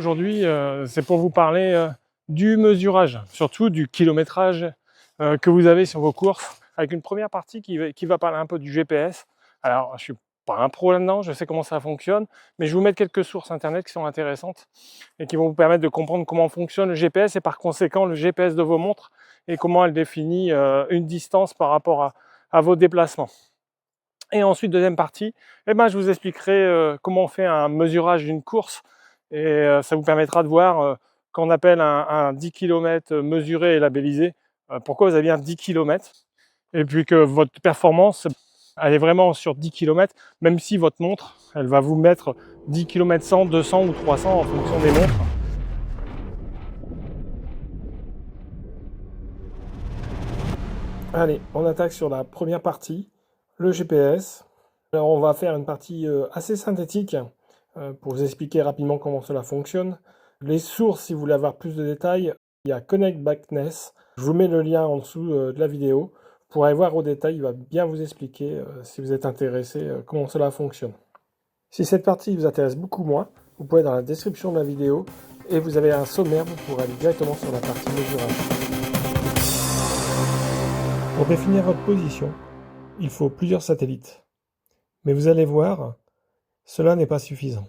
Aujourd'hui, c'est pour vous parler du mesurage, surtout du kilométrage que vous avez sur vos courses, avec une première partie qui va parler un peu du GPS. Alors, je suis pas un pro là-dedans, je sais comment ça fonctionne, mais je vais vous mettre quelques sources internet qui sont intéressantes et qui vont vous permettre de comprendre comment fonctionne le GPS et par conséquent le GPS de vos montres et comment elle définit une distance par rapport à vos déplacements. Et ensuite, deuxième partie, je vous expliquerai comment on fait un mesurage d'une course et ça vous permettra de voir qu'on appelle un 10 km mesuré et labellisé, pourquoi vous avez bien 10 km et puis que votre performance, elle est vraiment sur 10 km, même si votre montre, elle va vous mettre 10 km 100, 200 ou 300 en fonction des montres. Allez, on attaque sur la première partie, le GPS. Alors on va faire une partie assez synthétique pour vous expliquer rapidement comment cela fonctionne. Les sources, si vous voulez avoir plus de détails, il y a Connect Backness. Je vous mets le lien en dessous de la vidéo. Vous pourrez voir au détail, il va bien vous expliquer, si vous êtes intéressé, comment cela fonctionne. Si cette partie vous intéresse beaucoup moins, vous pouvez dans la description de la vidéo et vous avez un sommaire, vous pourrez aller directement sur la partie mesurage. Pour définir votre position, il faut plusieurs satellites. Mais vous allez voir, cela n'est pas suffisant.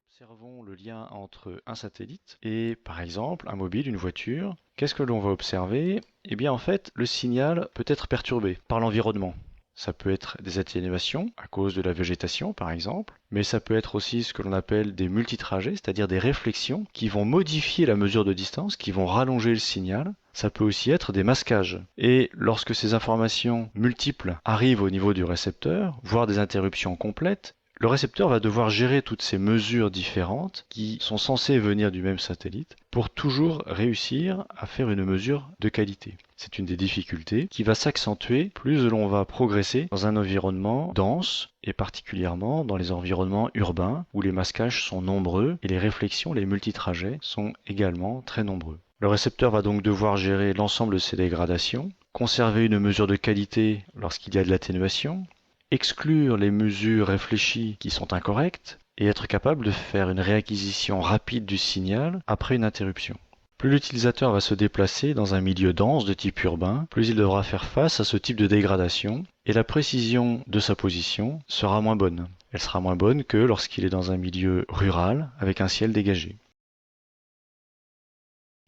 Observons le lien entre un satellite et, par exemple, un mobile, une voiture. Qu'est-ce que l'on va observer? Eh bien, en fait, le signal peut être perturbé par l'environnement. Ça peut être des atténuations à cause de la végétation, par exemple, mais ça peut être aussi ce que l'on appelle des multitrajets, c'est-à-dire des réflexions qui vont modifier la mesure de distance, qui vont rallonger le signal. Ça peut aussi être des masquages. Et lorsque ces informations multiples arrivent au niveau du récepteur, voire des interruptions complètes, le récepteur va devoir gérer toutes ces mesures différentes qui sont censées venir du même satellite pour toujours réussir à faire une mesure de qualité. C'est une des difficultés qui va s'accentuer plus l'on va progresser dans un environnement dense et particulièrement dans les environnements urbains où les masquages sont nombreux et les réflexions, les multitrajets sont également très nombreux. Le récepteur va donc devoir gérer l'ensemble de ces dégradations, conserver une mesure de qualité lorsqu'il y a de l'atténuation, exclure les mesures réfléchies qui sont incorrectes et être capable de faire une réacquisition rapide du signal après une interruption. Plus l'utilisateur va se déplacer dans un milieu dense de type urbain, plus il devra faire face à ce type de dégradation et la précision de sa position sera moins bonne. Elle sera moins bonne que lorsqu'il est dans un milieu rural avec un ciel dégagé.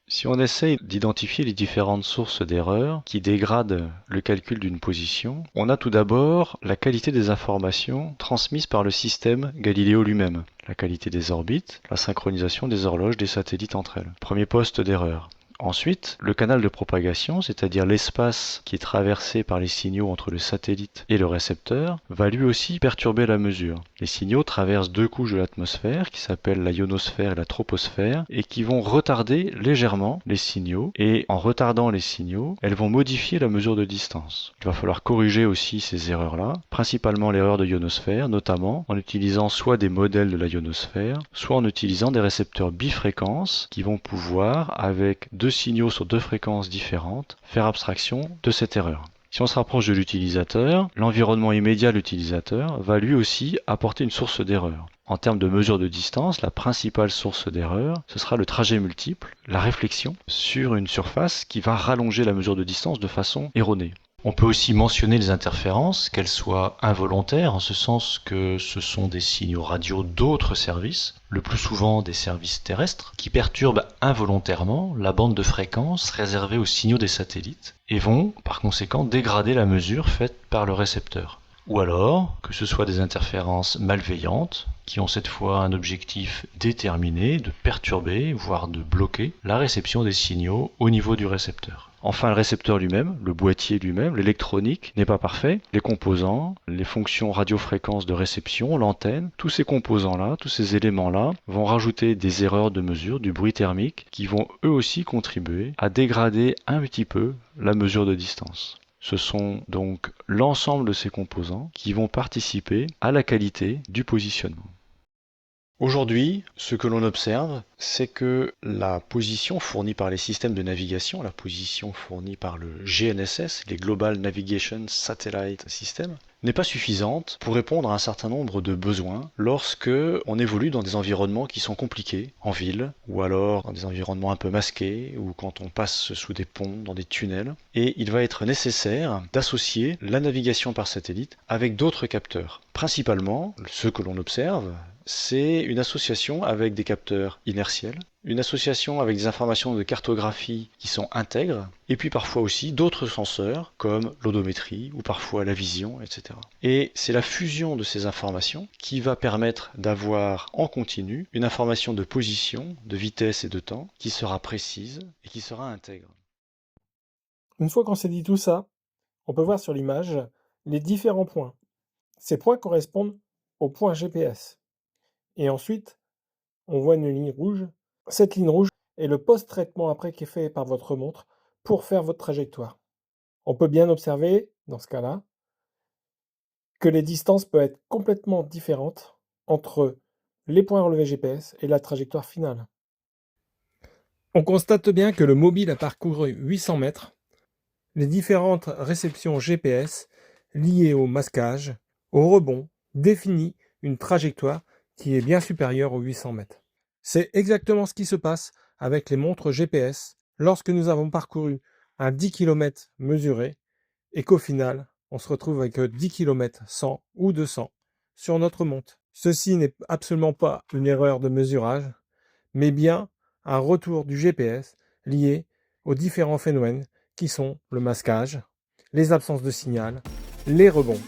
Si on essaye d'identifier les différentes sources d'erreurs qui dégradent le calcul d'une position, on a tout d'abord la qualité des informations transmises par le système Galileo lui-même, la qualité des orbites, la synchronisation des horloges des satellites entre elles. Premier poste d'erreur. Ensuite, le canal de propagation, c'est-à-dire l'espace qui est traversé par les signaux entre le satellite et le récepteur, va lui aussi perturber la mesure. Les signaux traversent deux couches de l'atmosphère qui s'appellent la ionosphère et la troposphère et qui vont retarder légèrement les signaux et en retardant les signaux, elles vont modifier la mesure de distance. Il va falloir corriger aussi ces erreurs-là, principalement l'erreur de ionosphère, notamment en utilisant soit des modèles de la ionosphère, soit en utilisant des récepteurs bifréquences qui vont pouvoir, avec deux signaux sur deux fréquences différentes, faire abstraction de cette erreur. Si on se rapproche de l'utilisateur, l'environnement immédiat de l'utilisateur va lui aussi apporter une source d'erreur. En termes de mesure de distance, la principale source d'erreur, ce sera le trajet multiple, la réflexion sur une surface qui va rallonger la mesure de distance de façon erronée. On peut aussi mentionner les interférences, qu'elles soient involontaires, en ce sens que ce sont des signaux radio d'autres services, le plus souvent des services terrestres, qui perturbent involontairement la bande de fréquence réservée aux signaux des satellites, et vont, par conséquent, dégrader la mesure faite par le récepteur. Ou alors, que ce soit des interférences malveillantes, qui ont cette fois un objectif déterminé de perturber, voire de bloquer, la réception des signaux au niveau du récepteur. Enfin, le récepteur lui-même, le boîtier lui-même, l'électronique n'est pas parfait. Les composants, les fonctions radiofréquences de réception, l'antenne, tous ces composants-là, tous ces éléments-là vont rajouter des erreurs de mesure, du bruit thermique, qui vont eux aussi contribuer à dégrader un petit peu la mesure de distance. Ce sont donc l'ensemble de ces composants qui vont participer à la qualité du positionnement. Aujourd'hui, ce que l'on observe, c'est que la position fournie par les systèmes de navigation, la position fournie par le GNSS, les Global Navigation Satellite System, n'est pas suffisante pour répondre à un certain nombre de besoins lorsque on évolue dans des environnements qui sont compliqués, en ville, ou alors dans des environnements un peu masqués, ou quand on passe sous des ponts, dans des tunnels. Et il va être nécessaire d'associer la navigation par satellite avec d'autres capteurs. Principalement, ce que l'on observe, c'est une association avec des capteurs inertiels, une association avec des informations de cartographie qui sont intègres, et puis parfois aussi d'autres senseurs comme l'odométrie ou parfois la vision, etc. Et c'est la fusion de ces informations qui va permettre d'avoir en continu une information de position, de vitesse et de temps qui sera précise et qui sera intègre. Une fois qu'on s'est dit tout ça, on peut voir sur l'image les différents points. Ces points correspondent aux points GPS. Et ensuite, on voit une ligne rouge. Cette ligne rouge est le post-traitement après qui est fait par votre montre pour faire votre trajectoire. On peut bien observer, dans ce cas-là, que les distances peuvent être complètement différentes entre les points relevés GPS et la trajectoire finale. On constate bien que le mobile a parcouru 800 mètres. Les différentes réceptions GPS liées au masquage, au rebond, définissent une trajectoire qui est bien supérieure aux 800 mètres. C'est exactement ce qui se passe avec les montres GPS lorsque nous avons parcouru un 10 km mesuré et qu'au final, on se retrouve avec 10 km 100 ou 200 sur notre montre. Ceci n'est absolument pas une erreur de mesurage, mais bien un retour du GPS lié aux différents phénomènes qui sont le masquage, les absences de signal, les rebonds.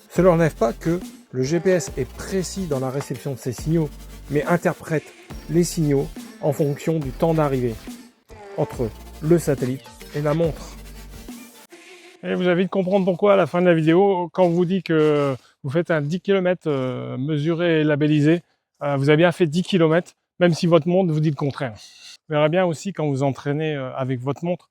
Cela n'enlève pas que le GPS est précis dans la réception de ses signaux, mais interprète les signaux en fonction du temps d'arrivée entre le satellite et la montre. Et vous avez vite comprendre pourquoi à la fin de la vidéo, quand on vous dit que vous faites un 10 km mesuré et labellisé, vous avez bien fait 10 km, même si votre montre vous dit le contraire. Vous verrez bien aussi quand vous entraînez avec votre montre,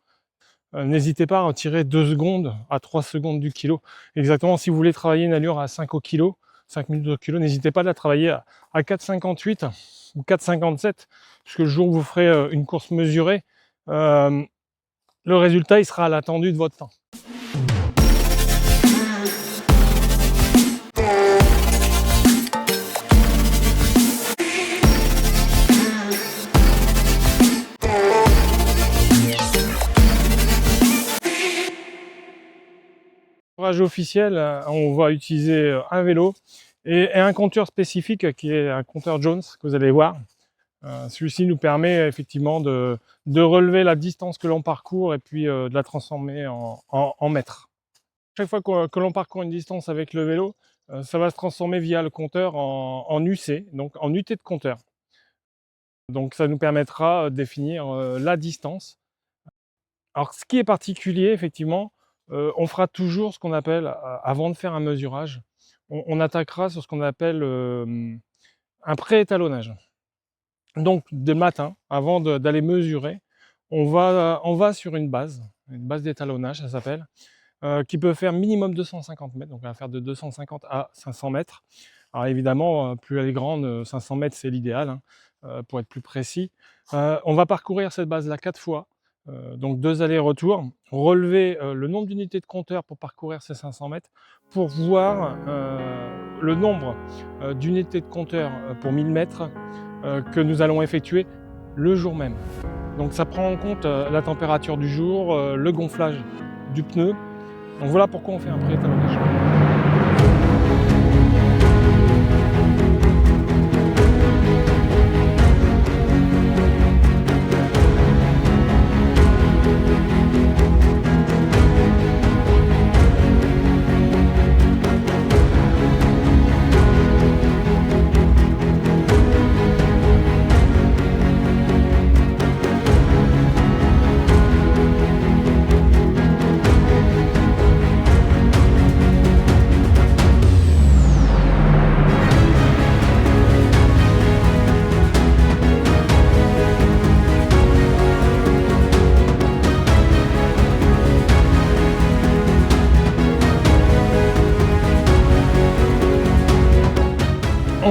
n'hésitez pas à retirer 2 secondes à 3 secondes du kilo. Exactement, si vous voulez travailler une allure à 5 au kilo, 5 minutes au kilo, n'hésitez pas à la travailler à 4,58 ou 4,57, puisque le jour où vous ferez une course mesurée, le résultat il sera à l'attendu de votre temps. Officiel, on va utiliser un vélo et un compteur spécifique qui est un compteur Jones que vous allez voir. Celui-ci nous permet effectivement de relever la distance que l'on parcourt et puis de la transformer en mètres. Chaque fois que l'on parcourt une distance avec le vélo, ça va se transformer via le compteur en UC, donc en unité de compteur. Donc ça nous permettra de définir la distance. Alors ce qui est particulier effectivement, on fera toujours ce qu'on appelle, avant de faire un mesurage, on attaquera sur ce qu'on appelle un pré-étalonnage. Donc dès le matin, avant d'aller mesurer, on va sur une base d'étalonnage, ça s'appelle, qui peut faire minimum 250 mètres, donc on va faire de 250 à 500 mètres. Alors évidemment, plus elle est grande, 500 mètres c'est l'idéal, hein, pour être plus précis. On va parcourir cette base-là 4 fois. Donc 2 allers-retours, relever le nombre d'unités de compteur pour parcourir ces 500 mètres, pour voir le nombre d'unités de compteur pour 1000 mètres que nous allons effectuer le jour même. Donc ça prend en compte la température du jour, le gonflage du pneu. Donc voilà pourquoi on fait un pré-étalonnage.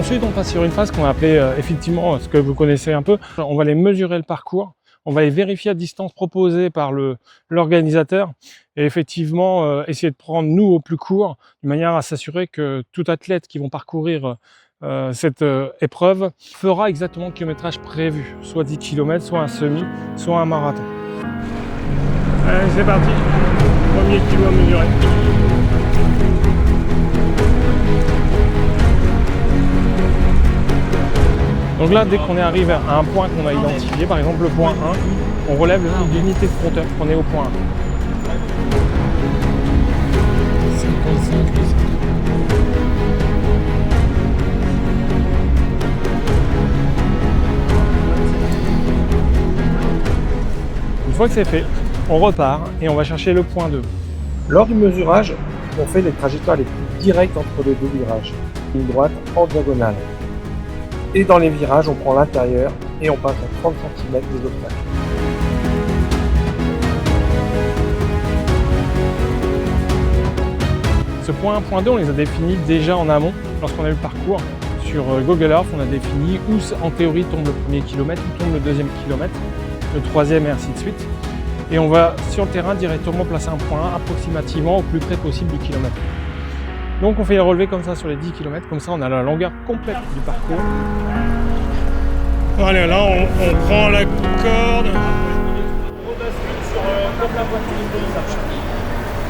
Ensuite, on passe sur une phase qu'on a appelée effectivement, ce que vous connaissez un peu. On va aller mesurer le parcours, on va aller vérifier la distance proposée par l'organisateur et effectivement essayer de prendre nous au plus court, de manière à s'assurer que tout athlète qui vont parcourir cette épreuve fera exactement le kilométrage prévu, soit 10 km, soit un semi, soit un marathon. Allez, c'est parti, premier kilo à mesurer. Donc là, dès qu'on est arrivé à un point qu'on a identifié, par exemple le point 1, on relève l'unité de compteur qu'on est au point 1. Une fois que c'est fait, on repart et on va chercher le point 2. Lors du mesurage, on fait les trajectoires les plus directes entre les deux virages. Une droite en diagonale. Et dans les virages, on prend l'intérieur et on passe à 30 cm des obstacles. Ce point 1, point 2, on les a définis déjà en amont lorsqu'on a eu le parcours. Sur Google Earth, on a défini où en théorie tombe le premier kilomètre, où tombe le deuxième kilomètre, le troisième et ainsi de suite. Et on va sur le terrain directement placer un point 1 approximativement au plus près possible du kilomètre. Donc on fait les relevés comme ça sur les 10 km, comme ça on a la longueur complète du parcours. Allez, là on prend la corde. On bascule sur comme la voiture de l'usage.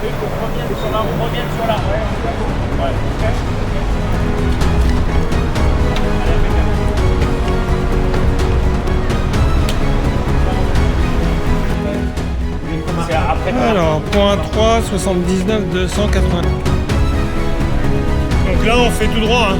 Et on revient sur la ouais, ok. Alors, point 3, 79, 280. Donc là, on fait tout droit. Hein.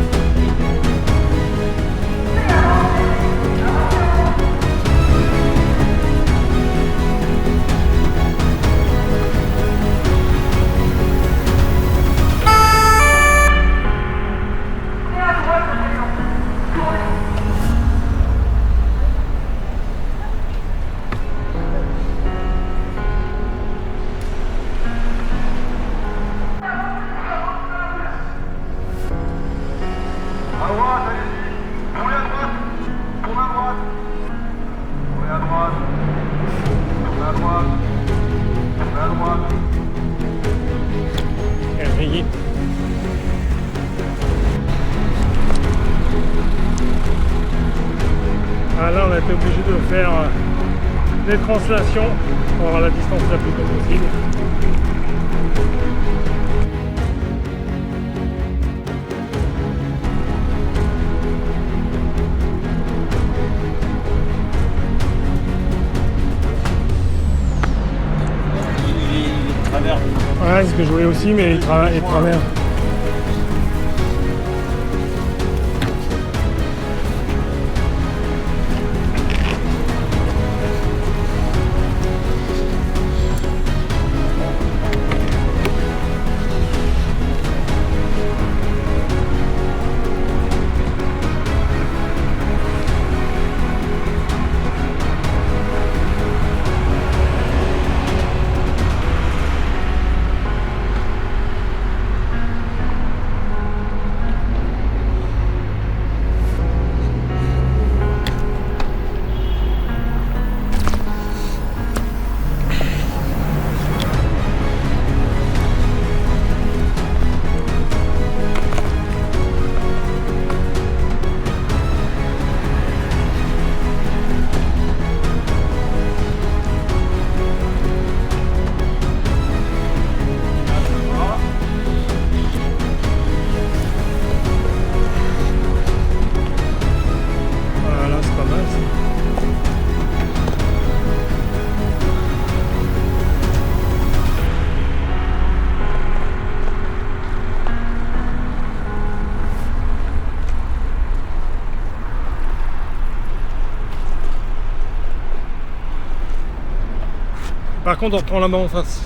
Ah, là, on a été obligé de faire des translations pour avoir la distance la plus courte possible. Ouais, c'est ce que je voulais aussi, mais il travers. Par contre, on reprend la main en face.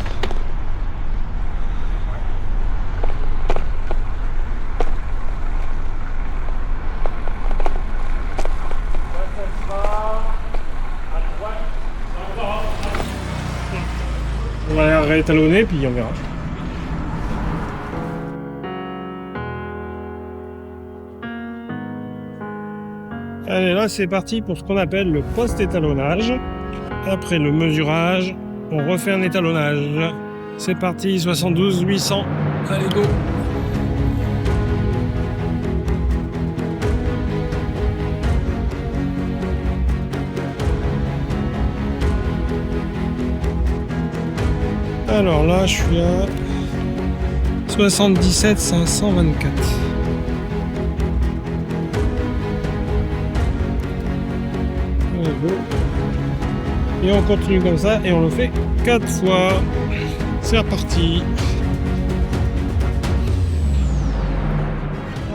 On va réétalonner puis on verra. Allez, là c'est parti pour ce qu'on appelle le post-étalonnage. Après le mesurage, on refait un étalonnage. C'est parti, 72 800. Allez, go! Alors là, je suis à 77 524. Allez, go. Et on continue comme ça et on le fait 4 fois. C'est reparti.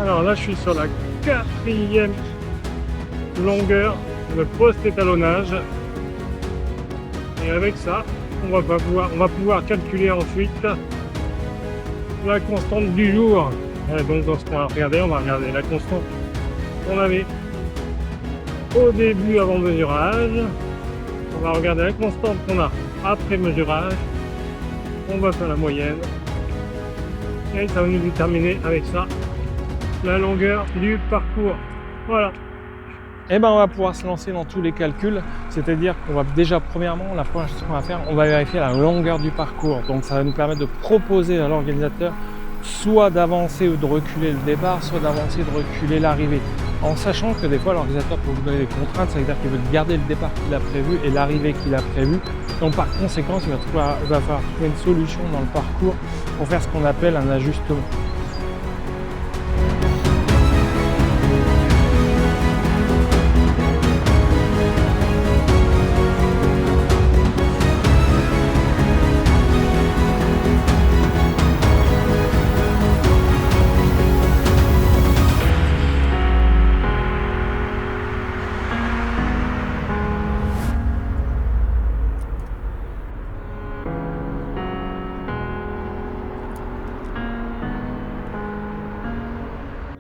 Alors là, je suis sur la 4e longueur de post-étalonnage. Et avec ça, on va pouvoir calculer ensuite la constante du jour. Et donc dans ce qu'on va regarder, la constante qu'on avait au début avant mesurage. On va regarder la constante qu'on a après mesurage. On va faire la moyenne. Et ça va nous déterminer avec ça la longueur du parcours. Voilà. Et ben on va pouvoir se lancer dans tous les calculs, c'est-à-dire qu'on va déjà premièrement, la première chose qu'on va faire, on va vérifier la longueur du parcours. Donc ça va nous permettre de proposer à l'organisateur soit d'avancer ou de reculer le départ, soit d'avancer et de reculer l'arrivée. En sachant que des fois l'organisateur peut vous donner des contraintes, c'est-à-dire qu'il veut garder le départ qu'il a prévu et l'arrivée qu'il a prévu. Donc par conséquent, il va falloir trouver une solution dans le parcours pour faire ce qu'on appelle un ajustement.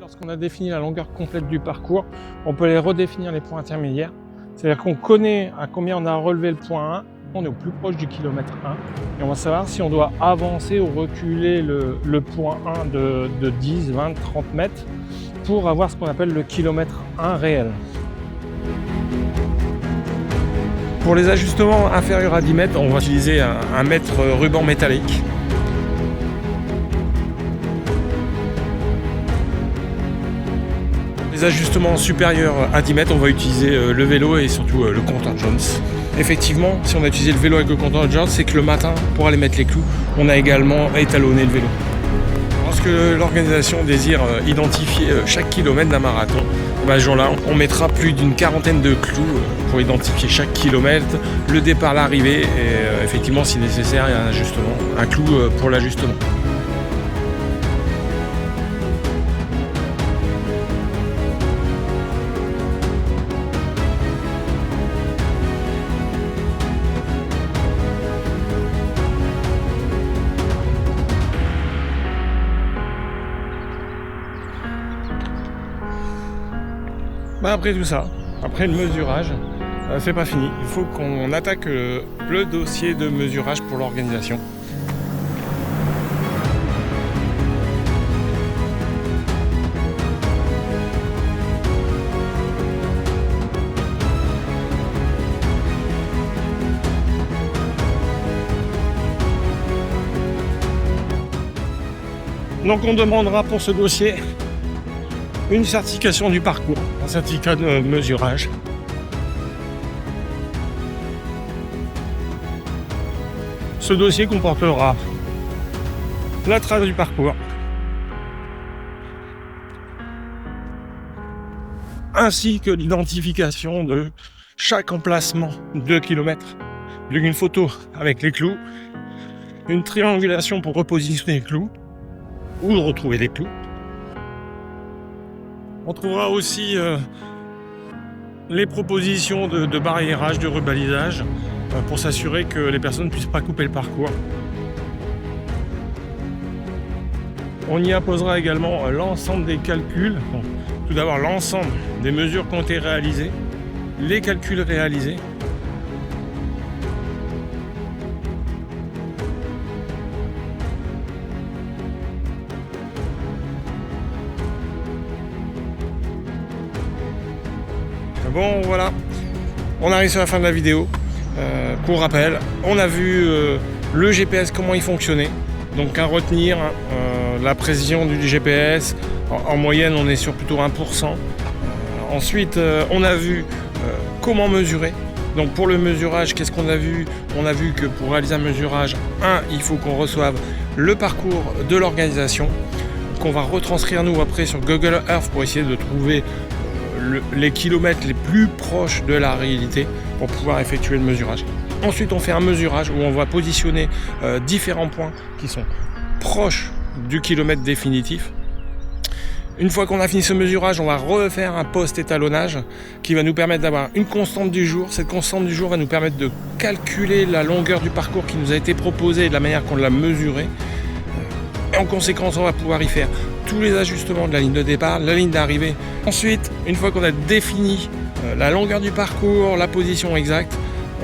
Lorsqu'on a défini la longueur complète du parcours, on peut aller redéfinir les points intermédiaires. C'est-à-dire qu'on connaît à combien on a relevé le point 1, on est au plus proche du kilomètre 1, et on va savoir si on doit avancer ou reculer le point 1 de 10, 20, 30 mètres pour avoir ce qu'on appelle le kilomètre 1 réel. Pour les ajustements inférieurs à 10 mètres, on va utiliser un mètre ruban métallique. Les ajustements supérieurs à 10 mètres, on va utiliser le vélo et surtout le compteur Jones. Effectivement, si on a utilisé le vélo avec le compteur Jones, c'est que le matin, pour aller mettre les clous, on a également étalonné le vélo. Lorsque l'organisation désire identifier chaque kilomètre d'un marathon, ce jour-là, on mettra plus d'une quarantaine de clous pour identifier chaque kilomètre, le départ, l'arrivée, et effectivement, si nécessaire, il y a un ajustement, un clou pour l'ajustement. Après tout ça, après le mesurage, c'est pas fini. Il faut qu'on attaque le dossier de mesurage pour l'organisation. Donc on demandera pour ce dossier une certification du parcours, un certificat de mesurage. Ce dossier comportera la trace du parcours, ainsi que l'identification de chaque emplacement de kilomètres, une photo avec les clous, une triangulation pour repositionner les clous ou retrouver les clous. On trouvera aussi les propositions de barriérage, de rebalisage, pour s'assurer que les personnes ne puissent pas couper le parcours. On y apposera également l'ensemble des calculs. Bon, tout d'abord l'ensemble des mesures qui ont été réalisées, les calculs réalisés. Bon voilà, on arrive sur la fin de la vidéo. Pour rappel, on a vu le GPS, comment il fonctionnait. Donc à retenir, la précision du GPS, en moyenne on est sur plutôt 1%. Ensuite on a vu comment mesurer. Donc pour le mesurage, qu'est-ce qu'on a vu? On a vu que pour réaliser un mesurage, il faut qu'on reçoive le parcours de l'organisation, qu'on va retranscrire nous après sur Google Earth pour essayer de trouver les kilomètres les plus proches de la réalité pour pouvoir effectuer le mesurage. Ensuite on fait un mesurage où on va positionner différents points qui sont proches du kilomètre définitif. Une fois qu'on a fini ce mesurage, on va refaire un post-étalonnage qui va nous permettre d'avoir une constante du jour. Cette constante du jour va nous permettre de calculer la longueur du parcours qui nous a été proposé et de la manière qu'on l'a mesuré. Et en conséquence, on va pouvoir y faire tous les ajustements de la ligne de départ, la ligne d'arrivée. Ensuite, une fois qu'on a défini la longueur du parcours, la position exacte,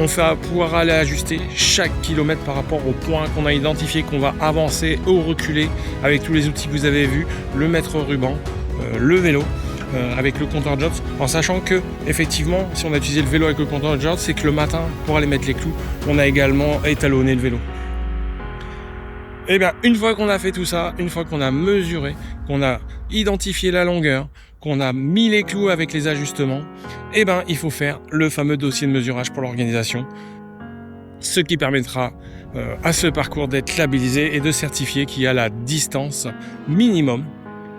on va pouvoir aller ajuster chaque kilomètre par rapport au point qu'on a identifié, qu'on va avancer ou reculer avec tous les outils que vous avez vus, le mètre ruban, le vélo avec le compteur Jobs, en sachant que effectivement, si on a utilisé le vélo avec le compteur Jobs, c'est que le matin, pour aller mettre les clous, on a également étalonné le vélo. Et bien, une fois qu'on a fait tout ça, une fois qu'on a mesuré, qu'on a identifié la longueur, qu'on a mis les clous avec les ajustements, et ben il faut faire le fameux dossier de mesurage pour l'organisation, ce qui permettra à ce parcours d'être labellisé et de certifier qu'il y a la distance minimum,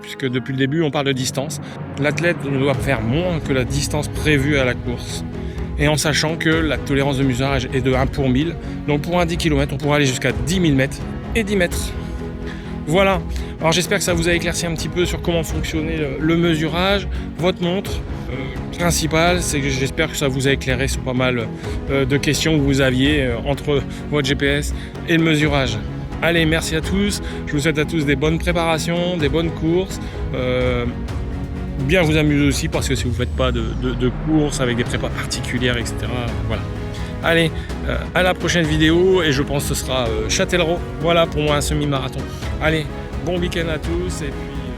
puisque depuis le début on parle de distance. L'athlète ne doit faire moins que la distance prévue à la course, et en sachant que la tolérance de mesurage est de 1 pour 1000, donc pour un 10 km on pourra aller jusqu'à 10 000 mètres et 10 mètres. Voilà, alors j'espère que ça vous a éclairci un petit peu sur comment fonctionnait le mesurage. Votre montre principale, c'est que j'espère que ça vous a éclairé sur pas mal de questions que vous aviez entre votre GPS et le mesurage. Allez, merci à tous, je vous souhaite à tous des bonnes préparations, des bonnes courses, bien vous amuser aussi, parce que si vous ne faites pas de courses avec des prépas particulières, etc., voilà. Allez, à la prochaine vidéo, et je pense que ce sera Châtellerault, voilà pour moi un semi-marathon. Allez, bon week-end à tous, et puis